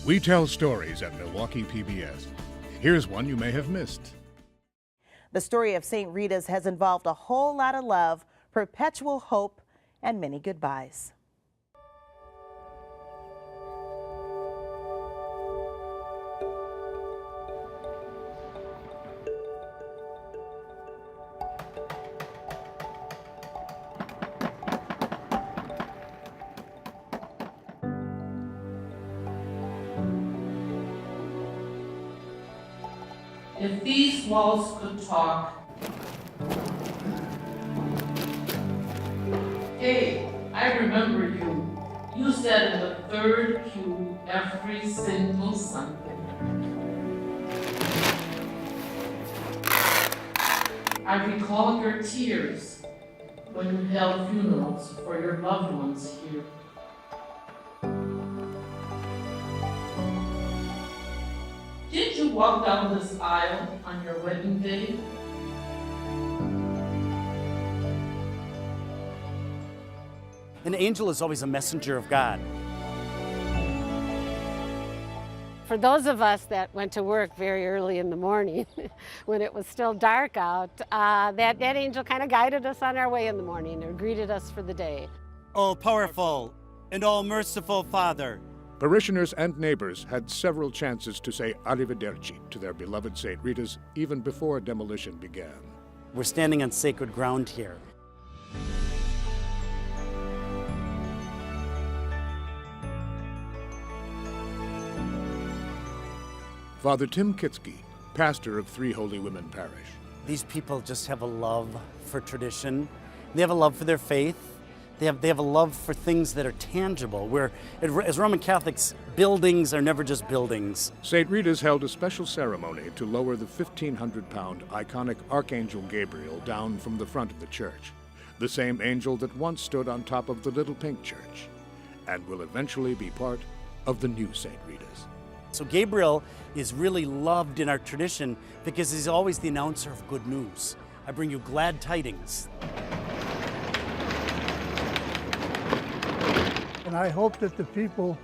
We tell stories at Milwaukee PBS. Here's one you may have missed. The story of St. Rita's has involved a whole lot of love, perpetual hope, and many goodbyes. If these walls could talk. Hey, I remember you. You sat in the third pew every single Sunday. I recall your tears when you held funerals for your loved ones here. Did you walk down this aisle on your wedding day? An angel is always a messenger of God. For those of us that went to work very early in the morning, when it was still dark out, that angel kind of guided us on our way in the morning or greeted us for the day. Oh, powerful and all merciful Father. Parishioners and neighbors had several chances to say arrivederci to their beloved St. Rita's even before demolition began. We're standing on sacred ground here. Father Tim Kitsky, pastor of Three Holy Women Parish. These people just have a love for tradition. They have a love for their faith. They have a love for things that are tangible, where as Roman Catholics, buildings are never just buildings. St. Rita's held a special ceremony to lower the 1,500-pound iconic Archangel Gabriel down from the front of the church, the same angel that once stood on top of the Little Pink Church, and will eventually be part of the new St. Rita's. So Gabriel is really loved in our tradition because he's always the announcer of good news. I bring you glad tidings. And I hope that the people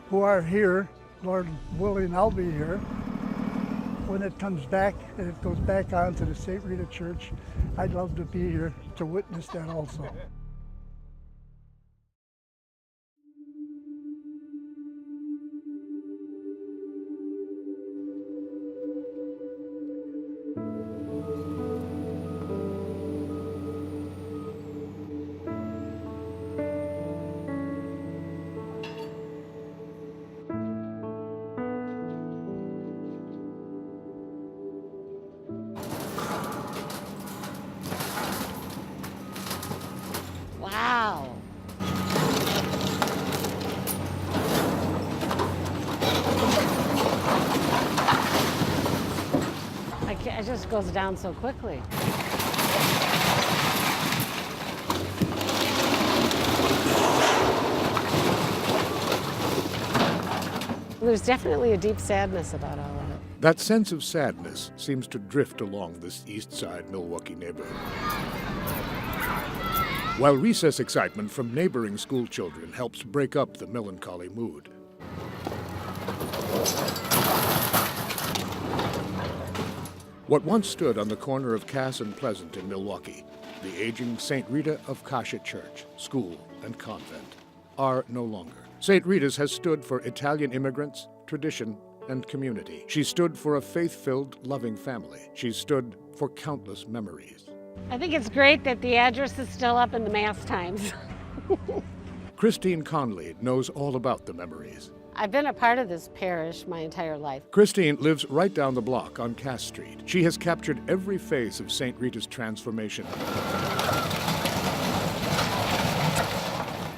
who are here, Lord willing, I'll be here, when it comes back and it goes back on to the St. Rita Church, I'd love to be here to witness that also. Wow. It just goes down so quickly. There's definitely a deep sadness about all of it. That sense of sadness seems to drift along this East Side Milwaukee neighborhood. While recess excitement from neighboring school children helps break up the melancholy mood. What once stood on the corner of Cass and Pleasant in Milwaukee, the aging St. Rita of Kasha Church, school, and convent, are no longer. St. Rita's has stood for Italian immigrants, tradition, and community. She stood for a faith-filled, loving family. She stood for countless memories. I think it's great that the address is still up in the Mass Times. Christine Conley knows all about the memories. I've been a part of this parish my entire life. Christine lives right down the block on Cass Street. She has captured every phase of St. Rita's transformation,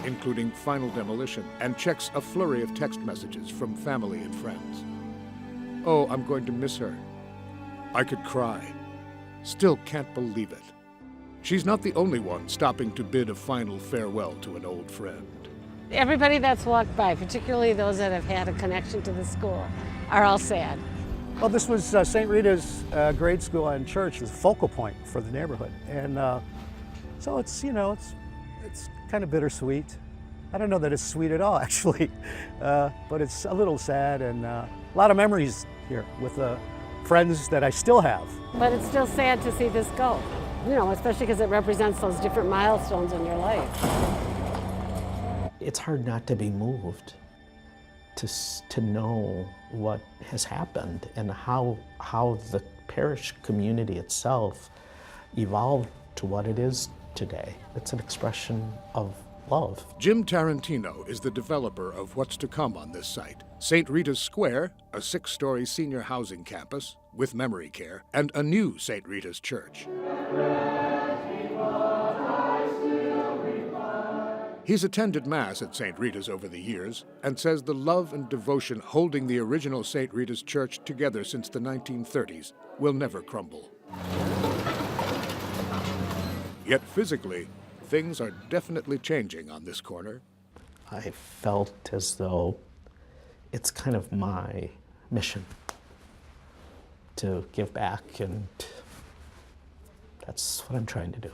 including final demolition, and checks a flurry of text messages from family and friends. Oh, I'm going to miss her. I could cry. Still can't believe it. She's not the only one stopping to bid a final farewell to an old friend. Everybody that's walked by, particularly those that have had a connection to the school, are all sad. Well, this was St. Rita's grade school and church. It was a focal point for the neighborhood. And so it's, you know, it's kind of bittersweet. I don't know that it's sweet at all, actually, but it's a little sad, and a lot of memories here with friends that I still have. But it's still sad to see this go, you know, especially because it represents those different milestones in your life. It's hard not to be moved to know what has happened and how the parish community itself evolved to what it is today. It's an expression of love. Jim Tarantino is the developer of what's to come on this site. St. Rita's Square, a 6-story senior housing campus with memory care, and a new St. Rita's Church. He's attended Mass at St. Rita's over the years and says the love and devotion holding the original St. Rita's Church together since the 1930s will never crumble. Yet physically, things are definitely changing on this corner. I felt as though it's kind of my mission to give back, and that's what I'm trying to do.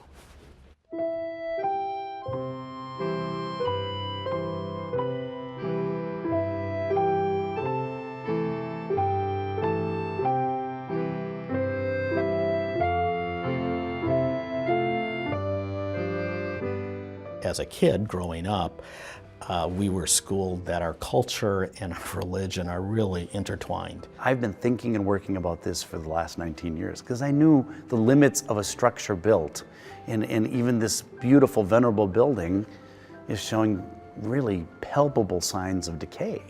As a kid growing up, we were schooled that our culture and our religion are really intertwined. I've been thinking and working about this for the last 19 years because I knew the limits of a structure built. And even this beautiful, venerable building is showing really palpable signs of decay.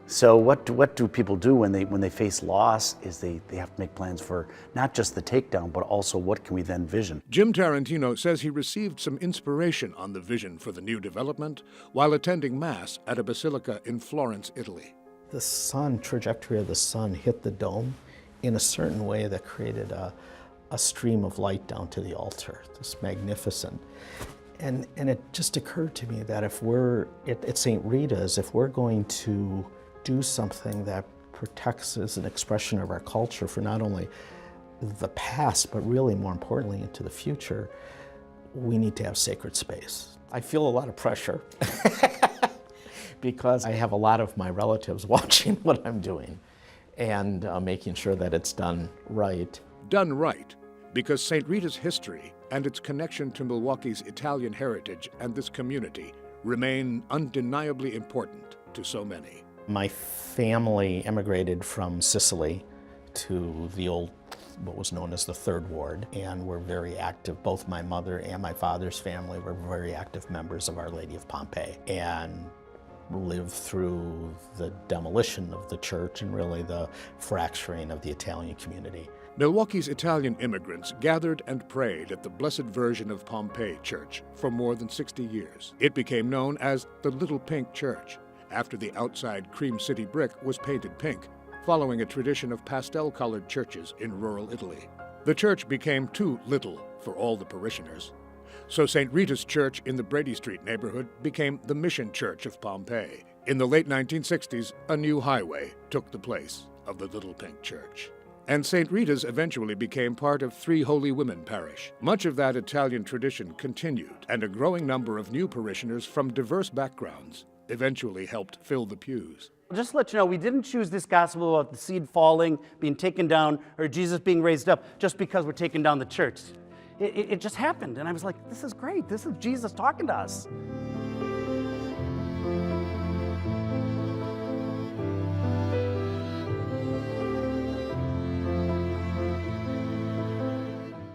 So what do people do when they face loss is they have to make plans for not just the takedown, but also what can we then vision. Jim Tarantino says he received some inspiration on the vision for the new development while attending Mass at a basilica in Florence, Italy. The trajectory of the sun hit the dome in a certain way that created a stream of light down to the altar. This magnificent. And it just occurred to me that if we're at St. Rita's, if we're going to do something that protects as an expression of our culture for not only the past, but really more importantly into the future, we need to have sacred space. I feel a lot of pressure because I have a lot of my relatives watching what I'm doing and making sure that it's done right. Done right, because St. Rita's history and its connection to Milwaukee's Italian heritage and this community remain undeniably important to so many. My family emigrated from Sicily to the old, what was known as the Third Ward, and were very active. Both my mother and my father's family were very active members of Our Lady of Pompeii, and lived through the demolition of the church and really the fracturing of the Italian community. Milwaukee's Italian immigrants gathered and prayed at the Blessed Virgin of Pompeii Church for more than 60 years. It became known as the Little Pink Church, after the outside cream city brick was painted pink, following a tradition of pastel-colored churches in rural Italy. The church became too little for all the parishioners. So St. Rita's Church in the Brady Street neighborhood became the Mission Church of Pompeii. In the late 1960s, a new highway took the place of the Little Pink Church. And St. Rita's eventually became part of Three Holy Women Parish. Much of that Italian tradition continued, and a growing number of new parishioners from diverse backgrounds eventually helped fill the pews. Just to let you know, we didn't choose this gospel about the seed falling, being taken down, or Jesus being raised up just because we're taking down the church. It just happened, and I was like, this is great. This is Jesus talking to us.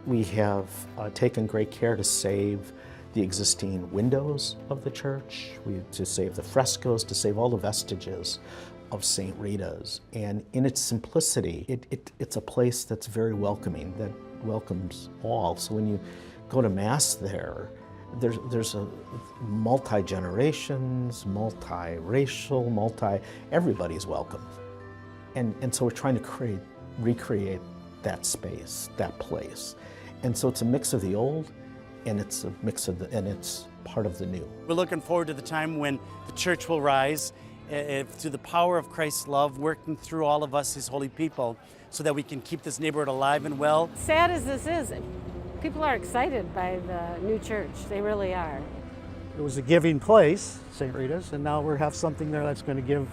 We have taken great care to save the existing windows of the church, to save the frescoes, to save all the vestiges of St. Rita's. And in its simplicity, it's a place that's very welcoming, that welcomes all. So when you go to Mass there's a multi-generations, multi-racial, everybody's welcome. And so we're trying to recreate that space, that place. And so it's a mix of the old, and it's a mix of and it's part of the new. We're looking forward to the time when the church will rise through the power of Christ's love, working through all of us, his holy people, so that we can keep this neighborhood alive and well. Sad as this is, people are excited by the new church. They really are. it was a giving place, St. Rita's, and now we have something there that's going to give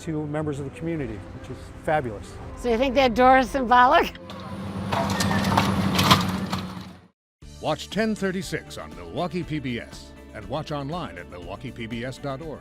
to members of the community, which is fabulous. So you think that door is symbolic? Watch 1036 on Milwaukee PBS and watch online at milwaukeepbs.org.